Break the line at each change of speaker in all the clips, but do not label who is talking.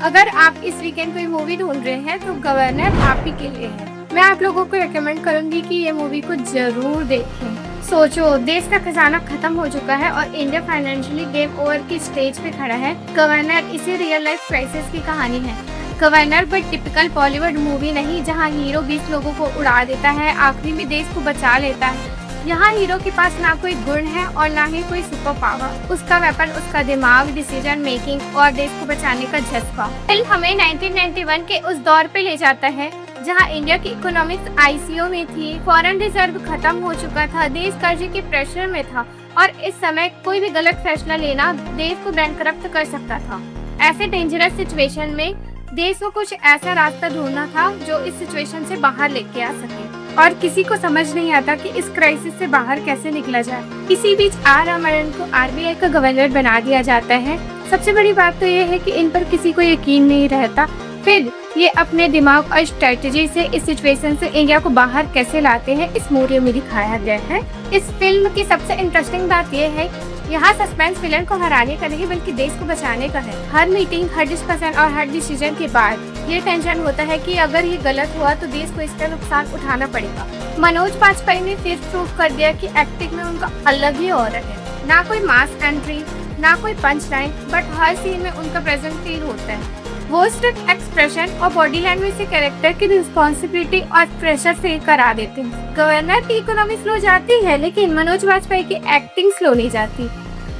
अगर आप इस वीकेंड कोई मूवी ढूंढ रहे हैं तो गवर्नर आप ही के लिए है। मैं आप लोगों को रेकमेंड करूंगी कि ये मूवी को जरूर देखें। सोचो, देश का खजाना खत्म हो चुका है और इंडिया फाइनेंशियली गेम ओवर की स्टेज पे खड़ा है। गवर्नर इसी रियल लाइफ क्राइसिस की कहानी है। Governor but typical Bollywood movie नहीं, जहाँ हीरो 20 लोगों को उड़ा देता है, आखिरी में देश को बचा लेता है। यहाँ हीरो के पास ना कोई गुण है और ना ही कोई सुपर पावर। उसका वेपन उसका दिमाग, डिसीजन मेकिंग और देश को बचाने का जज्बा। फिल्म हमें 1991 के उस दौर पे ले जाता है जहाँ इंडिया की इकोनॉमिक्स आईसीयू में थी, फॉरेन रिजर्व खत्म हो चुका था, देश कर्जे के प्रेशर में था और इस समय कोई भी गलत फैसला लेना देश को बैंकरप्ट कर सकता था। ऐसे डेंजरस सिचुएशन में देश को कुछ ऐसा रास्ता ढूंढना था जो इस सिचुएशन से बाहर लेके आ सके, और किसी को समझ नहीं आता कि इस क्राइसिस से बाहर कैसे निकला जाए। इसी बीच आर रामचंद्रन को आरबीआई का गवर्नर बना दिया जाता है। सबसे बड़ी बात तो ये है कि इन पर किसी को यकीन नहीं रहता, फिर ये अपने दिमाग और स्ट्रेटजी से इस सिचुएशन से इंडिया को बाहर कैसे लाते हैं, इस मूवी में दिखाया गया है। इस फिल्म की सबसे इंटरेस्टिंग बात यह है, यहाँ सस्पेंस विलन को हराने का नहीं बल्कि देश को बचाने का है। हर मीटिंग, हर डिस्कशन और हर डिसीजन के बाद ये टेंशन होता है कि अगर ये गलत हुआ तो देश को इसका नुकसान उठाना पड़ेगा। मनोज बाजपेयी ने फिर प्रूव कर दिया कि एक्टिंग में उनका अलग ही ऑरा है। ना कोई मास एंट्री, ना कोई पंच लाइन, बट हर सीन में उनका प्रेजेंस फील होता है। वो सिर्फ एक्सप्रेशन और बॉडी लैंग्वेज से कैरेक्टर की रिस्पॉन्सिबिलिटी और प्रेशर फील करा देते हैं। गवर्नर की इकोनॉमी स्लो जाती है लेकिन मनोज बाजपेयी की एक्टिंग स्लो नहीं जाती।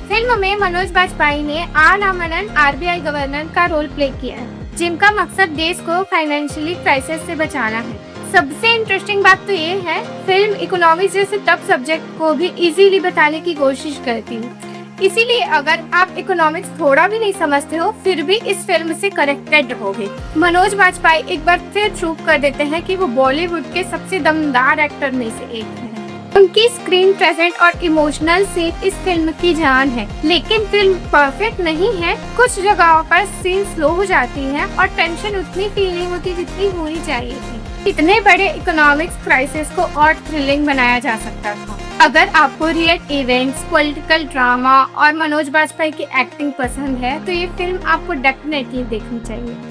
फिल्म में मनोज बाजपेयी ने आर रामचंद्रन आरबीआई गवर्नर का रोल प्ले किया है, जिनका मकसद देश को फाइनेंशियली क्राइसिस से बचाना है। सबसे इंटरेस्टिंग बात तो ये है, फिल्म इकोनॉमिक्स जैसे टफ सब्जेक्ट को भी इजीली बताने की कोशिश करती है। इसीलिए अगर आप इकोनॉमिक्स थोड़ा भी नहीं समझते हो फिर भी इस फिल्म से कनेक्टेड रहोगे। मनोज बाजपेयी एक बार फिर प्रूव कर देते हैं कि वो बॉलीवुड के सबसे दमदार एक्टर में से एक है। उनकी स्क्रीन प्रेजेंट और इमोशनल सीन इस फिल्म की जान है। लेकिन फिल्म परफेक्ट नहीं है, कुछ जगहों पर सीन स्लो हो जाती है और टेंशन उतनी फील नहीं होती जितनी होनी चाहिए थी। इतने बड़े इकोनॉमिक्स क्राइसिस को और थ्रिलिंग बनाया जा सकता था। अगर आपको रियल इवेंट्स, पॉलिटिकल ड्रामा और मनोज बाजपेयी की एक्टिंग पसंद है तो ये फिल्म आपको डेफिनेटली देखनी चाहिए।